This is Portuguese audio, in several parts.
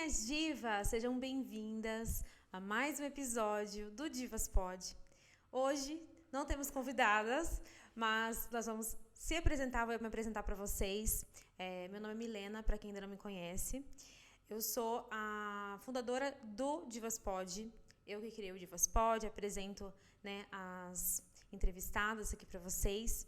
minhas divas, sejam bem-vindas a mais um episódio do Divas Pod. Hoje não temos convidadas, mas nós vamos se apresentar, vou me apresentar para vocês. Meu nome é Milena, para quem ainda não me conhece. Eu sou a fundadora do Divas Pod. Eu que criei o Divas Pod, apresento, as entrevistadas aqui para vocês.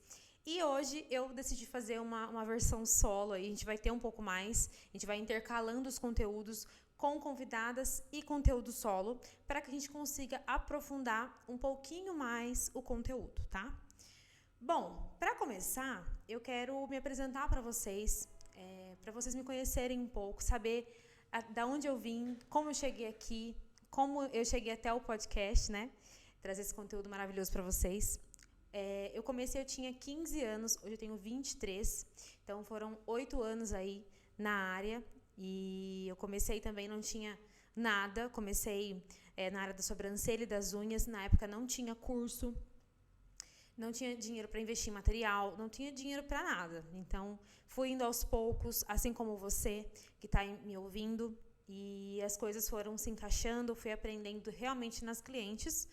E hoje eu decidi fazer uma versão solo, aí a gente vai ter um pouco mais, a gente vai intercalando os conteúdos com convidadas e conteúdo solo, para que a gente consiga aprofundar um pouquinho mais o conteúdo, tá? Bom, para começar, eu quero me apresentar para vocês me conhecerem um pouco, saber da onde eu vim, como eu cheguei aqui, como eu cheguei até o podcast, trazer esse conteúdo maravilhoso para vocês. Eu tinha 15 anos, hoje eu tenho 23, então foram 8 anos aí na área, e eu comecei também, não tinha nada, comecei na área da sobrancelha e das unhas, na época não tinha curso, não tinha dinheiro para investir em material, não tinha dinheiro para nada, então fui indo aos poucos, assim como você que está me ouvindo, e as coisas foram se encaixando, fui aprendendo realmente nas clientes.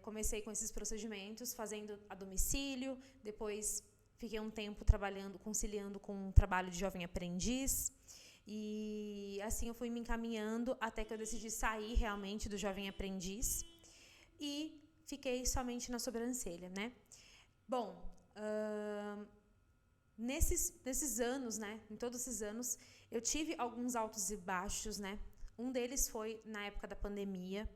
Comecei com esses procedimentos, fazendo a domicílio, depois fiquei um tempo trabalhando, conciliando com o trabalho de jovem aprendiz, e assim eu fui me encaminhando até que eu decidi sair realmente do jovem aprendiz e fiquei somente na sobrancelha, Bom, nesses anos, em todos esses anos, eu tive alguns altos e baixos, Um deles foi na época da pandemia,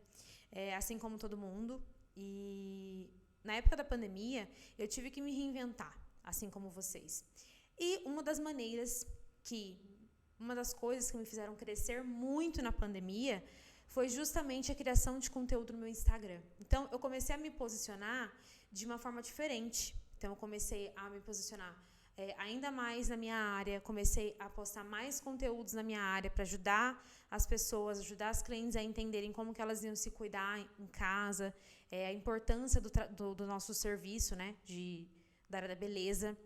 assim como todo mundo, e na época da pandemia eu tive que me reinventar, assim como vocês. E uma das coisas que me fizeram crescer muito na pandemia foi justamente a criação de conteúdo no meu Instagram. Então eu comecei a me posicionar de uma forma diferente. Então eu comecei a me posicionar ainda mais na minha área, comecei a postar mais conteúdos na minha área para ajudar as pessoas, ajudar as clientes a entenderem como que elas iam se cuidar em casa, a importância do nosso serviço, da área da beleza.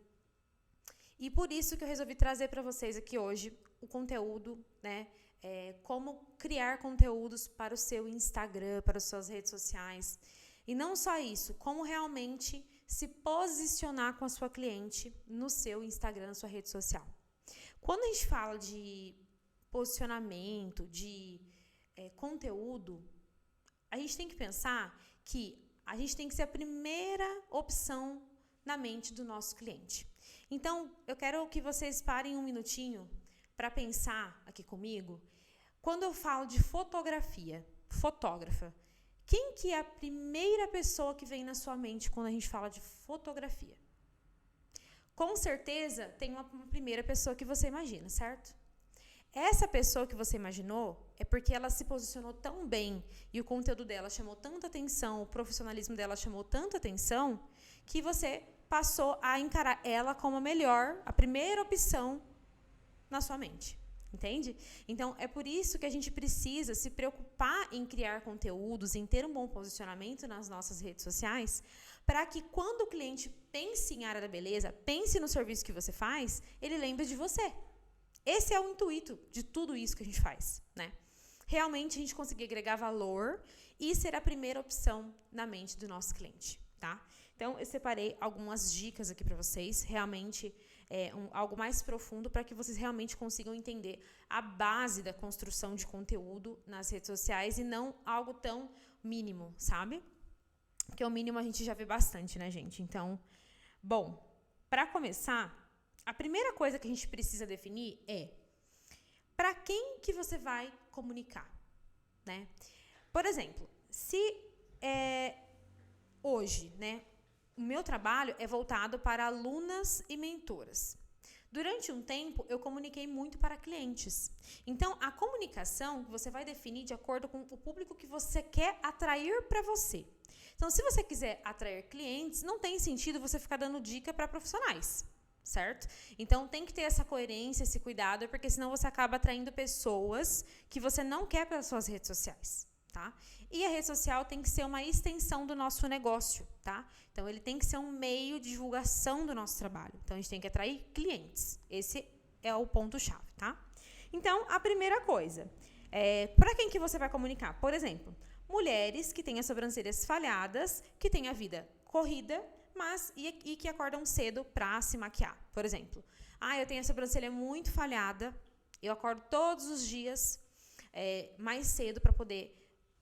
E por isso que eu resolvi trazer para vocês aqui hoje o conteúdo, como criar conteúdos para o seu Instagram, para as suas redes sociais. E não só isso, como realmente se posicionar com a sua cliente no seu Instagram, na sua rede social. Quando a gente fala de posicionamento, de conteúdo, a gente tem que pensar que a gente tem que ser a primeira opção na mente do nosso cliente. Então, eu quero que vocês parem um minutinho para pensar aqui comigo. Quando eu falo de fotografia, fotógrafa, quem que é a primeira pessoa que vem na sua mente quando a gente fala de fotografia? Com certeza tem uma primeira pessoa que você imagina, certo? Essa pessoa que você imaginou é porque ela se posicionou tão bem e o conteúdo dela chamou tanta atenção, o profissionalismo dela chamou tanta atenção, que você passou a encarar ela como a primeira opção na sua mente. Entende? Então, é por isso que a gente precisa se preocupar em criar conteúdos, em ter um bom posicionamento nas nossas redes sociais, para que quando o cliente pense em área da beleza, pense no serviço que você faz, ele lembre de você. Esse é o intuito de tudo isso que a gente faz, Realmente a gente conseguir agregar valor e ser a primeira opção na mente do nosso cliente, tá? Então, eu separei algumas dicas aqui para vocês, realmente algo mais profundo para que vocês realmente consigam entender a base da construção de conteúdo nas redes sociais e não algo tão mínimo, sabe? Porque o mínimo a gente já vê bastante, gente? Então, bom, para começar, a primeira coisa que a gente precisa definir é para quem que você vai comunicar, Por exemplo, se hoje, o meu trabalho é voltado para alunas e mentoras. Durante um tempo, eu comuniquei muito para clientes. Então, a comunicação você vai definir de acordo com o público que você quer atrair para você. Então, se você quiser atrair clientes, não tem sentido você ficar dando dica para profissionais, certo? Então, tem que ter essa coerência, esse cuidado, porque senão você acaba atraindo pessoas que você não quer pelas suas redes sociais. Tá? E a rede social tem que ser uma extensão do nosso negócio, tá? Então, ele tem que ser um meio de divulgação do nosso trabalho. Então, a gente tem que atrair clientes. Esse é o ponto-chave, tá? Então, a primeira coisa, para quem que você vai comunicar? Por exemplo, mulheres que têm as sobrancelhas falhadas, que têm a vida corrida, mas e que acordam cedo para se maquiar, por exemplo. Eu tenho a sobrancelha muito falhada, eu acordo todos os dias mais cedo para poder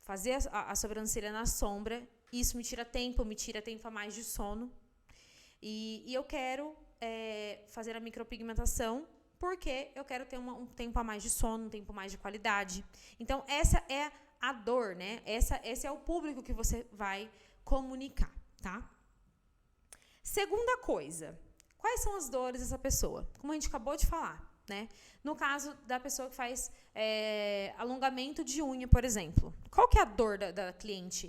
fazer a sobrancelha na sombra. Isso me tira tempo a mais de sono. E eu quero fazer a micropigmentação porque eu quero ter um tempo a mais de sono, um tempo mais de qualidade. Então, essa é a dor, né? Esse é o público que você vai comunicar, tá? Segunda coisa, quais são as dores dessa pessoa? Como a gente acabou de falar, né? No caso da pessoa que faz alongamento de unha, por exemplo. Qual que é a dor da cliente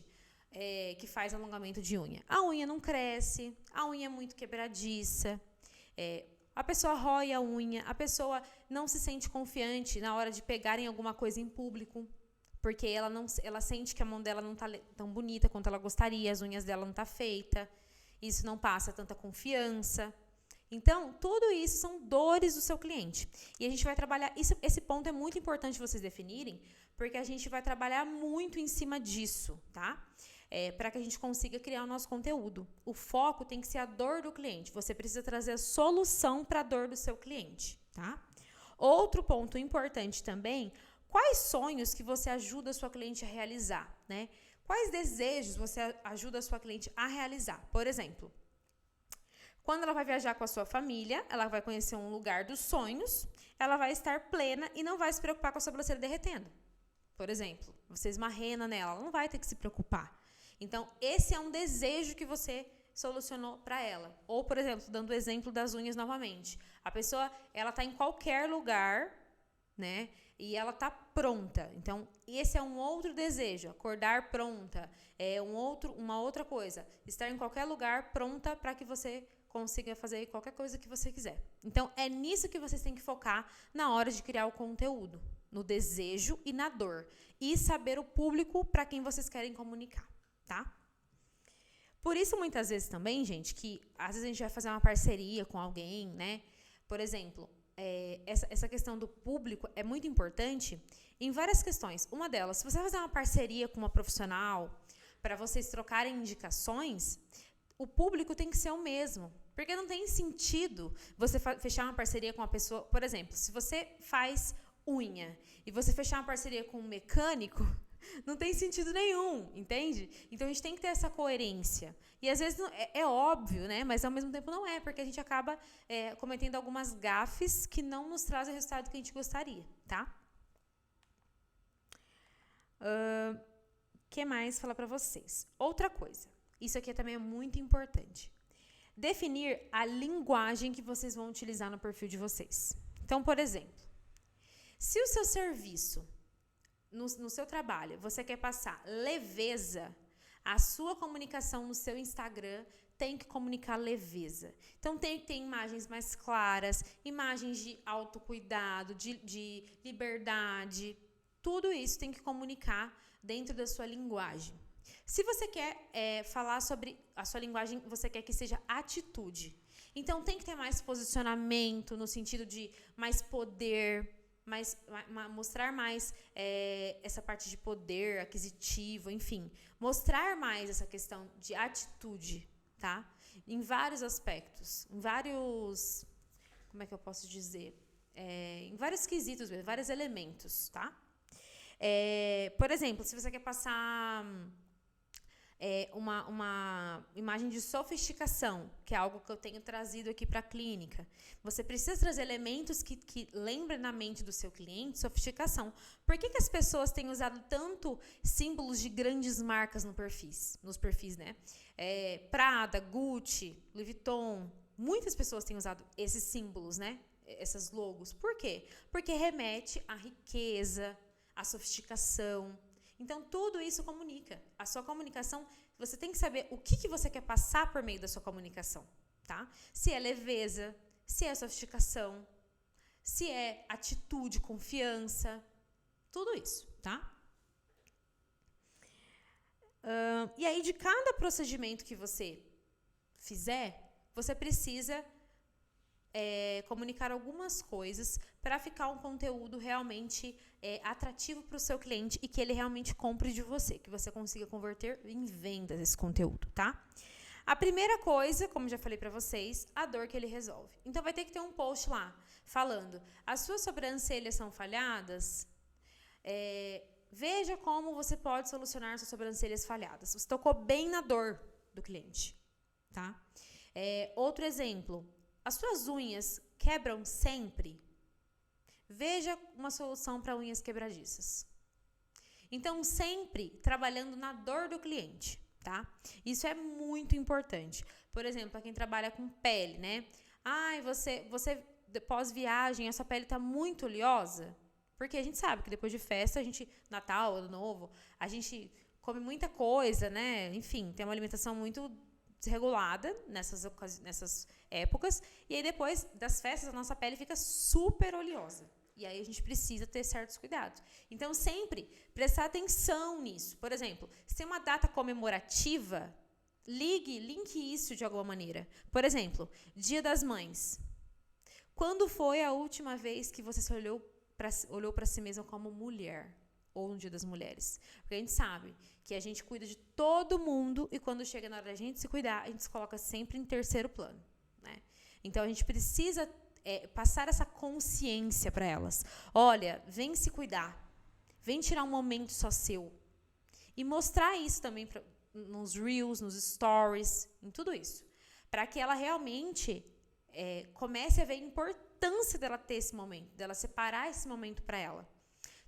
que faz alongamento de unha? A unha não cresce, a unha é muito quebradiça, a pessoa rói a unha, a pessoa não se sente confiante na hora de pegar em alguma coisa em público, porque ela sente que a mão dela não está tão bonita quanto ela gostaria, as unhas dela não estão feitas, isso não passa tanta confiança. Então, tudo isso são dores do seu cliente. E a gente vai trabalhar, esse ponto é muito importante vocês definirem, porque a gente vai trabalhar muito em cima disso, tá? Para que a gente consiga criar o nosso conteúdo. O foco tem que ser a dor do cliente. Você precisa trazer a solução para a dor do seu cliente, tá? Outro ponto importante também, quais sonhos que você ajuda a sua cliente a realizar, né? Quais desejos você ajuda a sua cliente a realizar? Por exemplo, quando ela vai viajar com a sua família, ela vai conhecer um lugar dos sonhos, ela vai estar plena e não vai se preocupar com a sobrancelha derretendo. Por exemplo, você esmarrena nela, ela não vai ter que se preocupar. Então, esse é um desejo que você solucionou para ela. Ou, por exemplo, dando o exemplo das unhas novamente. A pessoa, ela está em qualquer lugar, né? E ela está pronta. Então, esse é um outro desejo. Acordar pronta. Uma outra coisa. Estar em qualquer lugar pronta para que você consiga fazer qualquer coisa que você quiser. Então, é nisso que vocês têm que focar na hora de criar o conteúdo. No desejo e na dor. E saber o público para quem vocês querem comunicar. Tá? Por isso, muitas vezes também, gente, que às vezes a gente vai fazer uma parceria com alguém, né? Por exemplo, essa questão do público é muito importante em várias questões. Uma delas, se você vai fazer uma parceria com uma profissional para vocês trocarem indicações, o público tem que ser o mesmo. Porque não tem sentido você fechar uma parceria com uma pessoa... Por exemplo, se você faz unha e você fechar uma parceria com um mecânico... Não tem sentido nenhum, entende? Então, a gente tem que ter essa coerência. E, às vezes, é óbvio, né? Mas, ao mesmo tempo, não é. Porque a gente acaba cometendo algumas gafes que não nos trazem o resultado que a gente gostaria, tá? Que mais falar para vocês? Outra coisa. Isso aqui também é muito importante. Definir a linguagem que vocês vão utilizar no perfil de vocês. Então, por exemplo, se o seu serviço... No seu trabalho, você quer passar leveza, a sua comunicação no seu Instagram tem que comunicar leveza. Então, tem que ter imagens mais claras, imagens de autocuidado, de liberdade. Tudo isso tem que comunicar dentro da sua linguagem. Se você quer falar sobre a sua linguagem, você quer que seja atitude. Então, tem que ter mais posicionamento, no sentido de mais poder... mostrar mais essa parte de poder aquisitivo, enfim. Mostrar mais essa questão de atitude, tá? Em vários aspectos, em vários... Como é que eu posso dizer? Em vários quesitos, vários elementos, tá? Por exemplo, se você quer passar... uma imagem de sofisticação, que é algo que eu tenho trazido aqui para a clínica. Você precisa trazer elementos que lembrem na mente do seu cliente sofisticação. Por que as pessoas têm usado tanto símbolos de grandes marcas nos perfis, né? Prada, Gucci, Louis Vuitton. Muitas pessoas têm usado esses símbolos, né? Essas logos. Por quê? Porque remete à riqueza, à sofisticação. Então, tudo isso comunica. A sua comunicação, você tem que saber o que você quer passar por meio da sua comunicação, tá? Se é leveza, se é sofisticação, se é atitude, confiança, tudo isso, tá? E aí, de cada procedimento que você fizer, você precisa comunicar algumas coisas para ficar um conteúdo realmente atrativo para o seu cliente e que ele realmente compre de você, que você consiga converter em vendas esse conteúdo, tá? A primeira coisa, como já falei para vocês, a dor que ele resolve. Então, vai ter que ter um post lá, falando, as suas sobrancelhas são falhadas? Veja como você pode solucionar suas sobrancelhas falhadas. Você tocou bem na dor do cliente, tá? Outro exemplo, as suas unhas quebram sempre? Veja uma solução para unhas quebradiças. Então, sempre trabalhando na dor do cliente, tá? Isso é muito importante. Por exemplo, para quem trabalha com pele, né? Você pós-viagem, a sua pele está muito oleosa? Porque a gente sabe que depois de festa, Natal, Ano Novo, a gente come muita coisa, né? Enfim, tem uma alimentação muito desregulada nessas épocas. E aí, depois das festas, a nossa pele fica super oleosa. E aí, a gente precisa ter certos cuidados. Então, sempre prestar atenção nisso. Por exemplo, se tem uma data comemorativa, linke isso de alguma maneira. Por exemplo, Dia das Mães. Quando foi a última vez que você se olhou para si mesma como mulher? Ou no Dia das Mulheres? Porque a gente sabe que a gente cuida de todo mundo e quando chega na hora da gente se cuidar, a gente se coloca sempre em terceiro plano, né? Então, a gente precisa passar essa consciência para elas. Olha, vem se cuidar. Vem tirar um momento só seu. E mostrar isso também nos Reels, nos Stories, em tudo isso. Para que ela realmente comece a ver a importância dela ter esse momento, dela separar esse momento para ela.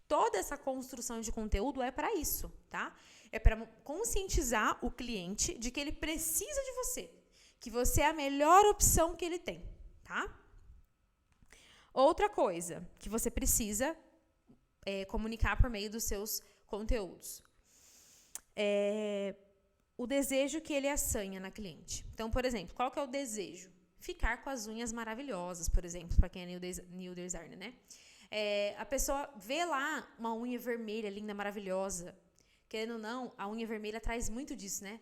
Toda essa construção de conteúdo é para isso, tá? É para conscientizar o cliente de que ele precisa de você, que você é a melhor opção que ele tem, tá? Outra coisa que você precisa comunicar por meio dos seus conteúdos. O desejo que ele assanha na cliente. Então, por exemplo, qual que é o desejo? Ficar com as unhas maravilhosas, por exemplo, para quem é new designer, né? A pessoa vê lá uma unha vermelha, linda, maravilhosa. Querendo ou não, a unha vermelha traz muito disso, né?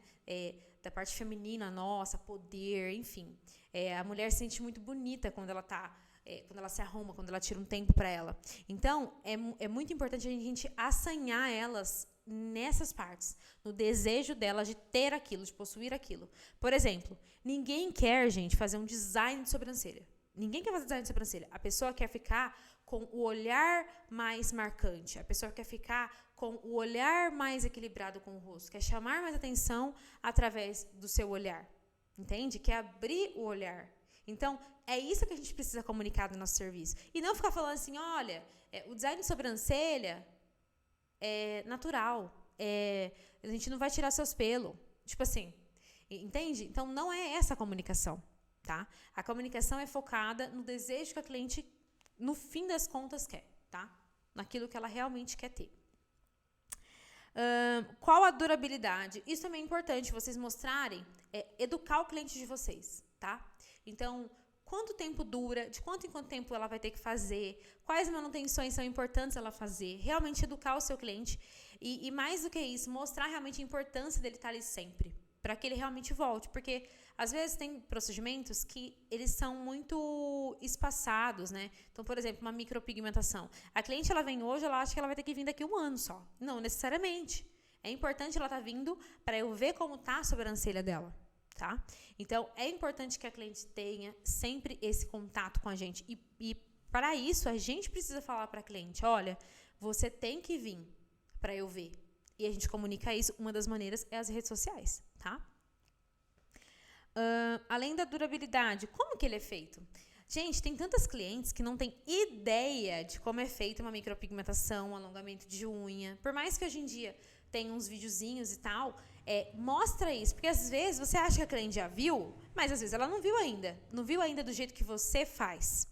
Da parte feminina, nossa, poder, enfim. A mulher se sente muito bonita quando ela quando ela se arruma, quando ela tira um tempo para ela. Então, é muito importante a gente assanhar elas nessas partes, no desejo delas de ter aquilo, de possuir aquilo. Por exemplo, ninguém quer, gente, fazer um design de sobrancelha. Ninguém quer fazer design de sobrancelha. A pessoa quer ficar com o olhar mais marcante. A pessoa quer ficar com o olhar mais equilibrado com o rosto. Quer chamar mais atenção através do seu olhar. Entende? Quer abrir o olhar. Então, é isso que a gente precisa comunicar no nosso serviço. E não ficar falando assim, olha, o design de sobrancelha é natural. A gente não vai tirar seus pelos. Tipo assim, entende? Então, não é essa a comunicação, tá? A comunicação é focada no desejo que a cliente, no fim das contas, quer, tá? Naquilo que ela realmente quer ter. Qual a durabilidade? Isso também é importante, vocês mostrarem, educar o cliente de vocês, tá? Então, quanto tempo dura, de quanto em quanto tempo ela vai ter que fazer, quais manutenções são importantes ela fazer, realmente educar o seu cliente e mais do que isso, mostrar realmente a importância dele estar ali sempre, para que ele realmente volte, porque às vezes tem procedimentos que eles são muito espaçados, né? Então, por exemplo, uma micropigmentação. A cliente, ela vem hoje, ela acha que ela vai ter que vir daqui 1 ano só. Não necessariamente. É importante ela estar vindo para eu ver como está a sobrancelha dela, tá? Então, é importante que a cliente tenha sempre esse contato com a gente. E para isso, a gente precisa falar para a cliente, olha, você tem que vir para eu ver. E a gente comunica isso, uma das maneiras é as redes sociais, tá? Além da durabilidade, como que ele é feito? Gente, tem tantas clientes que não têm ideia de como é feita uma micropigmentação, um alongamento de unha. Por mais que hoje em dia tenha uns videozinhos e tal, mostra isso. Porque às vezes você acha que a cliente já viu, mas às vezes ela não viu ainda. Não viu ainda do jeito que você faz.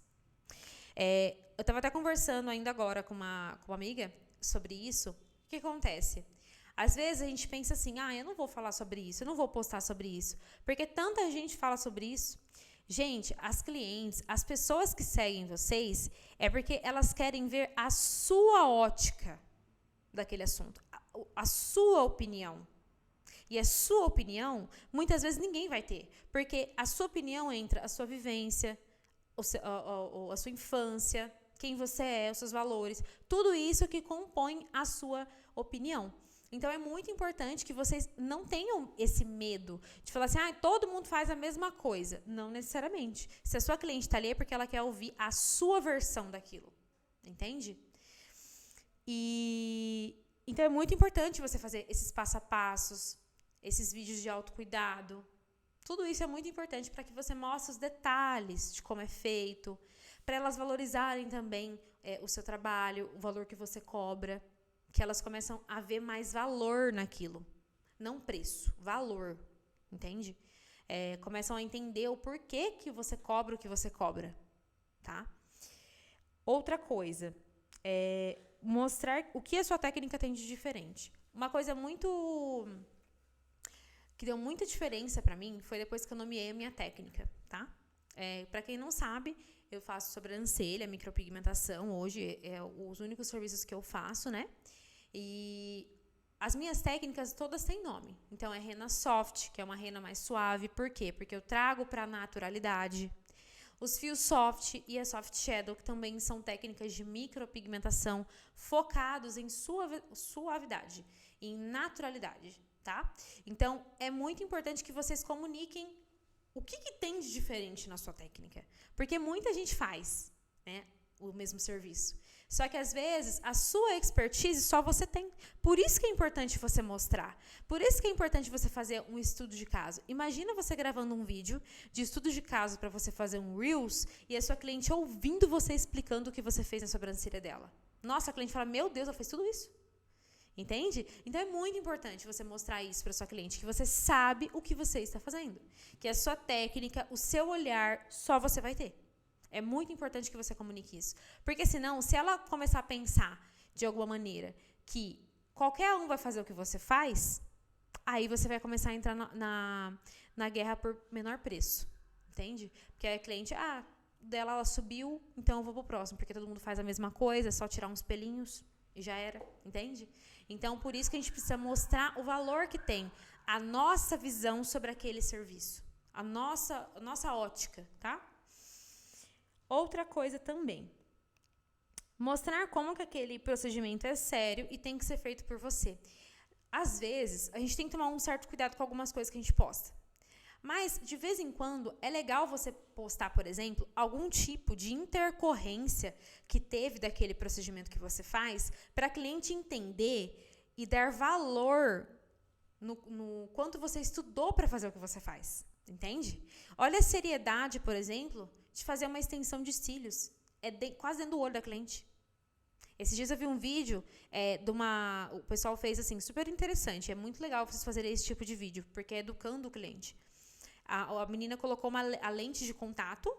Eu estava até conversando ainda agora com uma amiga sobre isso. O que acontece? Às vezes a gente pensa assim, eu não vou falar sobre isso, eu não vou postar sobre isso, porque tanta gente fala sobre isso. Gente, as clientes, as pessoas que seguem vocês, é porque elas querem ver a sua ótica daquele assunto, a sua opinião. E a sua opinião, muitas vezes ninguém vai ter, porque a sua opinião entra a sua vivência, a sua infância, quem você é, os seus valores, tudo isso que compõe a sua opinião. Então, é muito importante que vocês não tenham esse medo de falar assim, todo mundo faz a mesma coisa. Não necessariamente. Se a sua cliente está ali é porque ela quer ouvir a sua versão daquilo. Entende? Então, é muito importante você fazer esses passo a passos, esses vídeos de autocuidado. Tudo isso é muito importante para que você mostre os detalhes de como é feito, para elas valorizarem também o seu trabalho, o valor que você cobra, que elas começam a ver mais valor naquilo. Não preço, valor, entende? Começam a entender o porquê que você cobra o que você cobra, tá? Outra coisa, mostrar o que a sua técnica tem de diferente. Uma coisa que deu muita diferença pra mim foi depois que eu nomeei a minha técnica, tá? Pra quem não sabe, eu faço sobrancelha, micropigmentação, hoje é os únicos serviços que eu faço, né? E as minhas técnicas todas têm nome. Então, é rena soft, que é uma rena mais suave. Por quê? Porque eu trago pra naturalidade. Os fios soft e a soft shadow, que também são técnicas de micropigmentação focados em suavidade, em naturalidade, tá? Então, é muito importante que vocês comuniquem o que tem de diferente na sua técnica. Porque muita gente faz, né, o mesmo serviço. Só que, às vezes, a sua expertise só você tem. Por isso que é importante você mostrar. Por isso que é importante você fazer um estudo de caso. Imagina você gravando um vídeo de estudo de caso para você fazer um Reels e a sua cliente ouvindo você explicando o que você fez na sobrancelha dela. Nossa, a cliente fala, meu Deus, ela fez tudo isso. Entende? Então, é muito importante você mostrar isso para sua cliente, que você sabe o que você está fazendo. Que a sua técnica, o seu olhar, só você vai ter. É muito importante que você comunique isso. Porque senão, se ela começar a pensar de alguma maneira que qualquer um vai fazer o que você faz, aí você vai começar a entrar na guerra por menor preço. Entende? Porque a cliente, dela ela subiu, então eu vou pro próximo. Porque todo mundo faz a mesma coisa, é só tirar uns pelinhos e já era. Entende? Então, por isso que a gente precisa mostrar o valor que tem a nossa visão sobre aquele serviço. A nossa ótica, tá? Outra coisa também, mostrar como que aquele procedimento é sério e tem que ser feito por você. Às vezes, a gente tem que tomar um certo cuidado com algumas coisas que a gente posta. Mas, de vez em quando, é legal você postar, por exemplo, algum tipo de intercorrência que teve daquele procedimento que você faz, para a cliente entender e dar valor no quanto você estudou para fazer o que você faz. Entende? Olha a seriedade, por exemplo, de fazer uma extensão de cílios. Quase dentro do olho da cliente. Esses dias eu vi um vídeo o pessoal fez assim, super interessante. É muito legal vocês fazerem esse tipo de vídeo, porque é educando o cliente. A menina colocou a lente de contato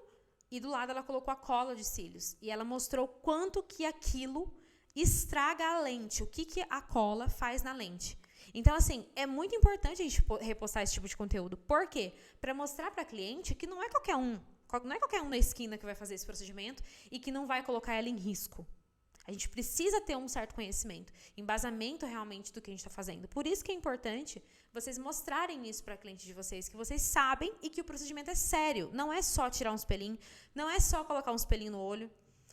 e do lado ela colocou a cola de cílios. E ela mostrou quanto que aquilo estraga a lente, o que a cola faz na lente. Então, assim, é muito importante a gente repostar esse tipo de conteúdo. Por quê? Para mostrar para a cliente que não é qualquer um na esquina que vai fazer esse procedimento e que não vai colocar ela em risco. A gente precisa ter um certo conhecimento, embasamento realmente do que a gente está fazendo. Por isso que é importante vocês mostrarem isso para a cliente de vocês, que vocês sabem e que o procedimento é sério. Não é só tirar uns pelinhos, não é só colocar uns pelinhos no olho,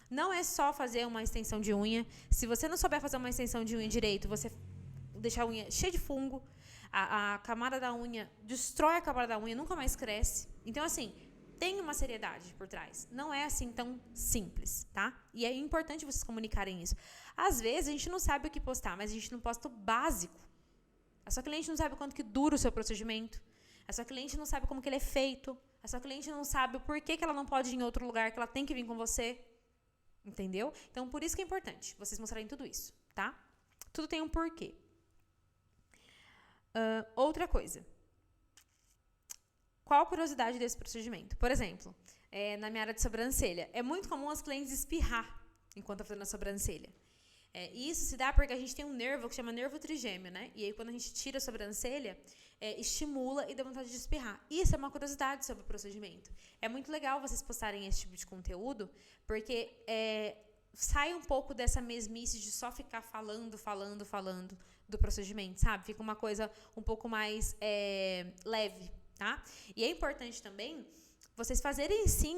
não é só fazer uma extensão de unha. Se você não souber fazer uma extensão de unha direito, você deixa a unha cheia de fungo, a camada da unha, destrói a camada da unha, nunca mais cresce. Então, assim, tem uma seriedade por trás. Não é assim tão simples, tá? E é importante vocês comunicarem isso. Às vezes, a gente não sabe o que postar, mas a gente não posta o básico. A sua cliente não sabe quanto que dura o seu procedimento. A sua cliente não sabe como que ele é feito. A sua cliente não sabe o porquê que ela não pode ir em outro lugar, que ela tem que vir com você. Entendeu? Então, por isso que é importante vocês mostrarem tudo isso, tá? Tudo tem um porquê. Outra coisa. Qual a curiosidade desse procedimento? Por exemplo, na minha área de sobrancelha, é muito comum as clientes espirrar enquanto estão fazendo a sobrancelha. E isso se dá porque a gente tem um nervo que chama nervo trigêmeo, né? E aí, quando a gente tira a sobrancelha, estimula e dá vontade de espirrar. Isso é uma curiosidade sobre o procedimento. É muito legal vocês postarem esse tipo de conteúdo, porque sai um pouco dessa mesmice de só ficar falando do procedimento, sabe? Fica uma coisa um pouco mais leve, tá? E é importante também vocês fazerem sim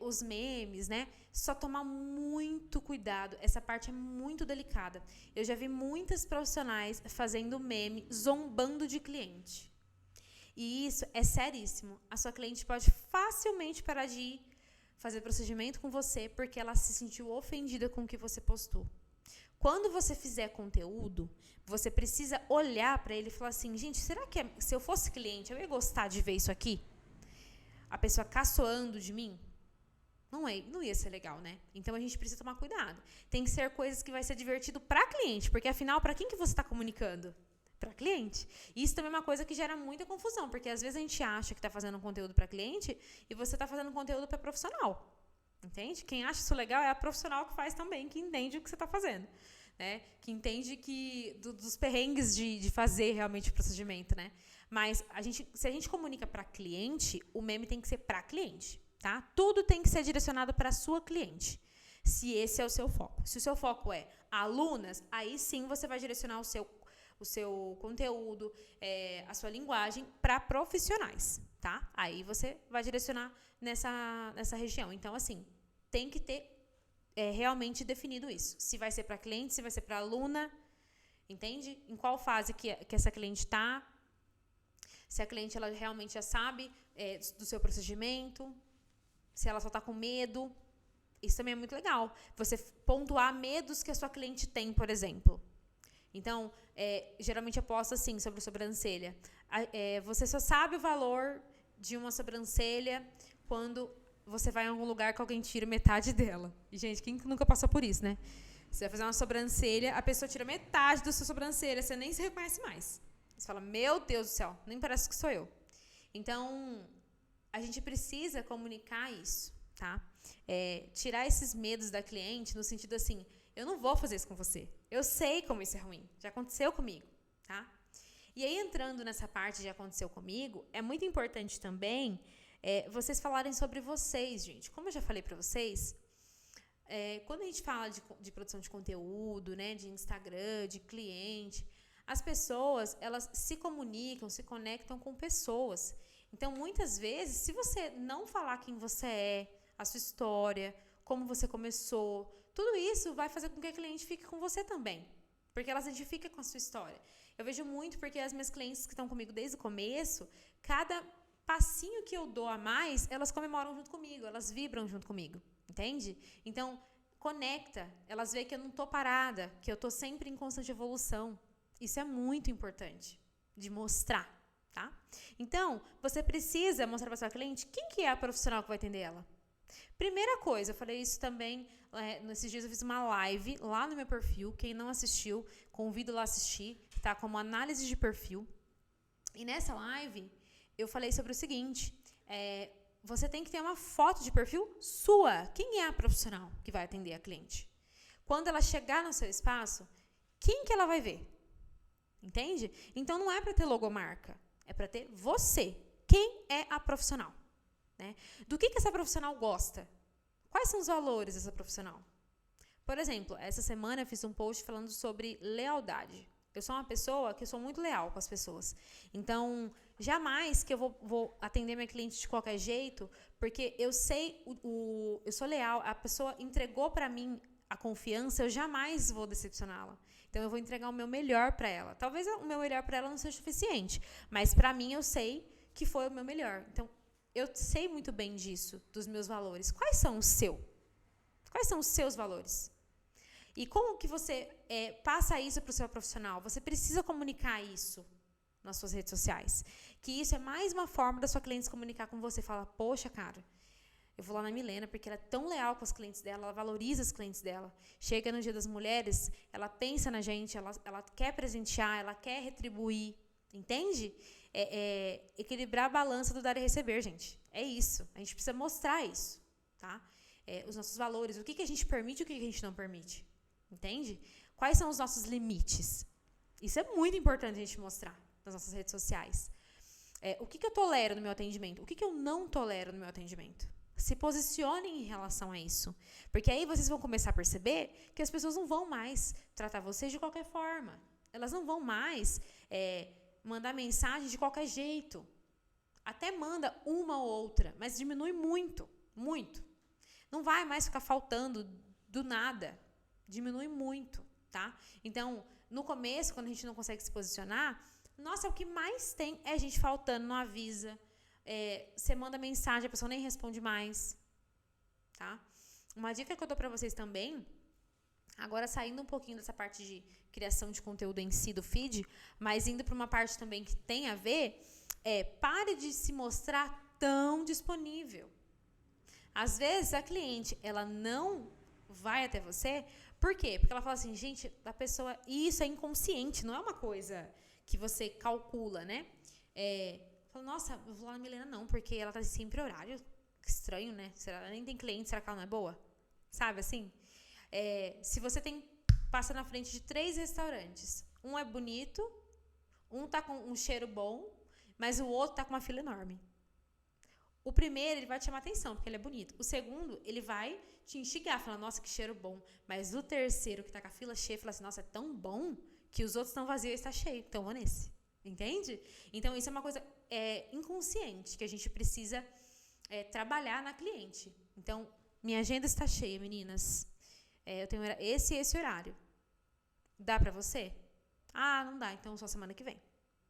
os memes, né? Só tomar muito cuidado. Essa parte é muito delicada. Eu já vi muitas profissionais fazendo meme, zombando de cliente. E isso é seríssimo. A sua cliente pode facilmente parar de ir fazer procedimento com você porque ela se sentiu ofendida com o que você postou. Quando você fizer conteúdo, você precisa olhar para ele e falar assim, gente, será que se eu fosse cliente, eu ia gostar de ver isso aqui? A pessoa caçoando de mim? Não ia ser legal, né? Então, a gente precisa tomar cuidado. Tem que ser coisas que vai ser divertido para cliente, porque, afinal, para quem que você está comunicando? Para cliente. E isso também é uma coisa que gera muita confusão, porque, às vezes, a gente acha que está fazendo um conteúdo para cliente e você está fazendo um conteúdo para profissional. Entende? Quem acha isso legal é a profissional que faz também, que entende o que você está fazendo. Né? Que entende dos perrengues de fazer realmente o procedimento, né? Mas se a gente comunica para cliente, o meme tem que ser para cliente, tá? Tudo tem que ser direcionado para a sua cliente, se esse é o seu foco. Se o seu foco é alunas, aí sim você vai direcionar o seu conteúdo, a sua linguagem para profissionais, tá? Aí você vai direcionar nessa região. Então, assim, tem que ter realmente definido isso. Se vai ser para cliente, se vai ser para aluna, entende? Em qual fase que essa cliente está. Se a cliente ela realmente já sabe do seu procedimento, se ela só está com medo. Isso também é muito legal. Você pontuar medos que a sua cliente tem, por exemplo. Então, geralmente eu posto assim sobre sobrancelha. Você só sabe o valor de uma sobrancelha quando você vai em algum lugar que alguém tira metade dela. E, gente, quem nunca passou por isso, né? Você vai fazer uma sobrancelha, a pessoa tira metade da sua sobrancelha, você nem se reconhece mais. Você fala, meu Deus do céu, nem parece que sou eu. Então, a gente precisa comunicar isso, tá? Tirar esses medos da cliente no sentido assim, eu não vou fazer isso com você. Eu sei como isso é ruim, já aconteceu comigo, tá? E aí, entrando nessa parte de aconteceu comigo, é muito importante também vocês falarem sobre vocês, gente. Como eu já falei para vocês, quando a gente fala de produção de conteúdo, né, de Instagram, de cliente, as pessoas, elas se comunicam, se conectam com pessoas. Então, muitas vezes, se você não falar quem você é, a sua história, como você começou, tudo isso vai fazer com que a cliente fique com você também. Porque ela se identifica com a sua história. Eu vejo muito porque as minhas clientes que estão comigo desde o começo, cada passinho que eu dou a mais, elas comemoram junto comigo, elas vibram junto comigo, entende? Então, conecta, elas veem que eu não estou parada, que eu estou sempre em constante evolução. Isso é muito importante de mostrar, tá? Então, você precisa mostrar para sua cliente quem que é a profissional que vai atender ela. Primeira coisa, eu falei isso também, nesses dias eu fiz uma live lá no meu perfil, quem não assistiu, convido lá a assistir, tá? Como análise de perfil. E nessa live, eu falei sobre o seguinte, você tem que ter uma foto de perfil sua. Quem é a profissional que vai atender a cliente? Quando ela chegar no seu espaço, quem que ela vai ver? Entende? Então, não é para ter logomarca, é para ter você. Quem é a profissional? Né? Do que essa profissional gosta? Quais são os valores dessa profissional? Por exemplo, essa semana eu fiz um post falando sobre lealdade. Eu sou uma pessoa que eu sou muito leal com as pessoas. Então, jamais que eu vou atender minha cliente de qualquer jeito, porque eu sei, eu sou leal, a pessoa entregou para mim a confiança, eu jamais vou decepcioná-la. Então, eu vou entregar o meu melhor para ela. Talvez o meu melhor para ela não seja suficiente, mas para mim eu sei que foi o meu melhor. Então, eu sei muito bem disso, dos meus valores. Quais são os seus? Quais são os seus valores? E como que você passa isso para o seu profissional? Você precisa comunicar isso nas suas redes sociais. Que isso é mais uma forma da sua cliente se comunicar com você. Fala, poxa, cara, eu vou lá na Milena porque ela é tão leal com as clientes dela, ela valoriza as clientes dela. Chega no Dia das Mulheres, ela pensa na gente, ela quer presentear, ela quer retribuir. Entende? Equilibrar a balança do dar e receber, gente. É isso. A gente precisa mostrar isso, tá? Os nossos valores, o que a gente permite e o que a gente não permite. Entende? Quais são os nossos limites? Isso é muito importante a gente mostrar nas nossas redes sociais. O que eu tolero no meu atendimento? O que eu não tolero no meu atendimento? Se posicionem em relação a isso. Porque aí vocês vão começar a perceber que as pessoas não vão mais tratar vocês de qualquer forma. Elas não vão mais mandar mensagem de qualquer jeito. Até manda uma ou outra, mas diminui muito, muito. Não vai mais ficar faltando do nada. Diminui muito, tá? Então, no começo, quando a gente não consegue se posicionar, nossa, o que mais tem é gente faltando, não avisa. Você manda mensagem, a pessoa nem responde mais, tá? Uma dica que eu dou pra vocês também, agora saindo um pouquinho dessa parte de criação de conteúdo em si do feed, mas indo para uma parte também que tem a ver, pare de se mostrar tão disponível. Às vezes a cliente, ela não vai até você, por quê? Porque ela fala assim, gente, a pessoa, e isso é inconsciente, não é uma coisa que você calcula, né? Fala, nossa, eu vou lá na Milena não, porque ela tá sempre horário, que estranho, né? Será ela nem tem cliente, será que ela não é boa? Sabe assim? Se você passa na frente de 3 restaurantes, um é bonito, um tá com um cheiro bom, mas o outro tá com uma fila enorme. O primeiro, ele vai te chamar atenção, porque ele é bonito. O segundo, ele vai te instigar, falando, nossa, que cheiro bom. Mas o terceiro, que tá com a fila cheia, fala assim, nossa, é tão bom que os outros estão vazios e está cheio. Então, vou nesse. Entende? Então, isso é uma coisa inconsciente, que a gente precisa trabalhar na cliente. Então, minha agenda está cheia, meninas. Eu tenho esse horário. Dá pra você? Ah, não dá, então só semana que vem.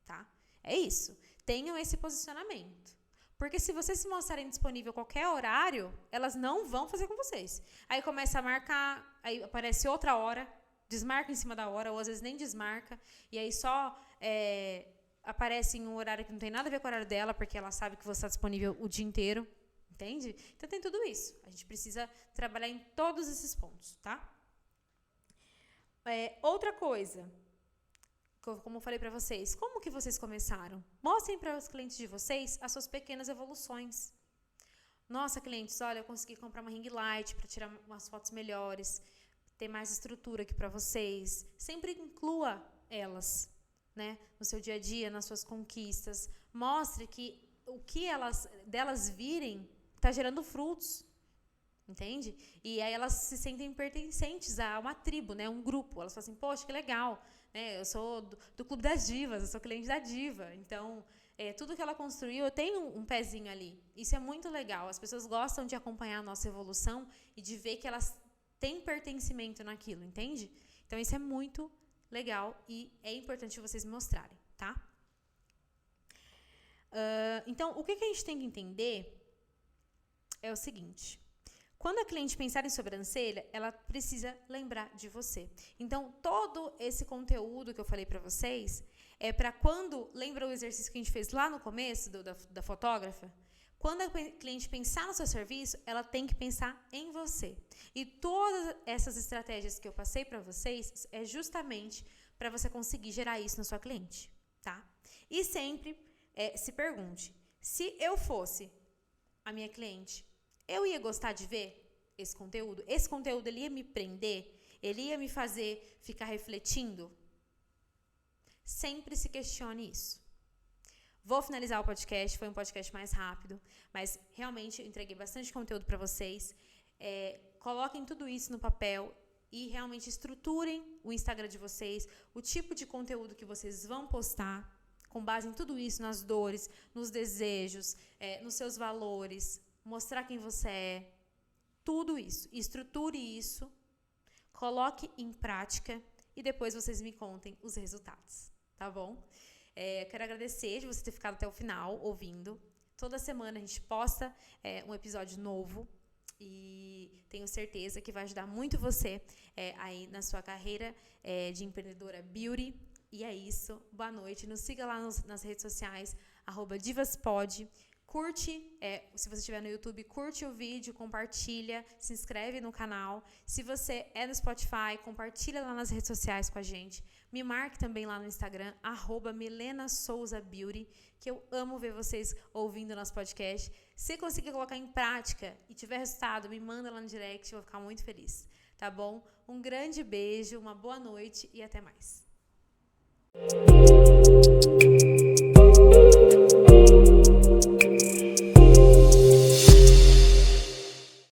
Tá? É isso. Tenham esse posicionamento. Porque se vocês se mostrarem disponível a qualquer horário, elas não vão fazer com vocês. Aí começa a marcar, aí aparece outra hora, desmarca em cima da hora, ou às vezes nem desmarca, e aí só aparece em um horário que não tem nada a ver com o horário dela, porque ela sabe que você está disponível o dia inteiro. Entende? Então tem tudo isso. A gente precisa trabalhar em todos esses pontos, tá? Outra coisa, como eu falei pra vocês, como que vocês começaram? Mostrem para os clientes de vocês as suas pequenas evoluções. Nossa, clientes, olha, eu consegui comprar uma ring light para tirar umas fotos melhores, ter mais estrutura aqui para vocês. Sempre inclua elas, né, no seu dia a dia, nas suas conquistas. Mostre que o que delas virem está gerando frutos, entende? E aí elas se sentem pertencentes a uma tribo, né? Um grupo. Elas falam assim, poxa, que legal, né? Eu sou do Clube das Divas, eu sou cliente da Diva. Então, tudo que ela construiu, eu tenho um pezinho ali. Isso é muito legal. As pessoas gostam de acompanhar a nossa evolução e de ver que elas têm pertencimento naquilo, entende? Então, isso é muito legal e é importante vocês mostrarem, tá? Então, o que a gente tem que entender é o seguinte. Quando a cliente pensar em sobrancelha, ela precisa lembrar de você. Então, todo esse conteúdo que eu falei para vocês é para quando... Lembra o exercício que a gente fez lá no começo da fotógrafa? Quando a cliente pensar no seu serviço, ela tem que pensar em você. E todas essas estratégias que eu passei para vocês é justamente para você conseguir gerar isso na sua cliente, tá? E sempre se pergunte, se eu fosse a minha cliente, eu ia gostar de ver esse conteúdo? Esse conteúdo, ele ia me prender? Ele ia me fazer ficar refletindo? Sempre se questione isso. Vou finalizar o podcast, foi um podcast mais rápido, mas realmente eu entreguei bastante conteúdo para vocês. Coloquem tudo isso no papel e realmente estruturem o Instagram de vocês, o tipo de conteúdo que vocês vão postar, com base em tudo isso, nas dores, nos desejos, nos seus valores, mostrar quem você é, tudo isso. Estruture isso, coloque em prática e depois vocês me contem os resultados, tá bom? Quero agradecer de você ter ficado até o final ouvindo. Toda semana a gente posta um episódio novo e tenho certeza que vai ajudar muito você aí na sua carreira de empreendedora beauty. E é isso. Boa noite. Nos siga lá nas redes sociais, @divaspod. Curte, se você estiver no YouTube, curte o vídeo, compartilha, se inscreve no canal. Se você é no Spotify, compartilha lá nas redes sociais com a gente. Me marque também lá no Instagram, @MilenaSouzaBeauty, que eu amo ver vocês ouvindo nosso podcast. Se conseguir colocar em prática e tiver resultado, me manda lá no direct, eu vou ficar muito feliz. Tá bom? Um grande beijo, uma boa noite e até mais.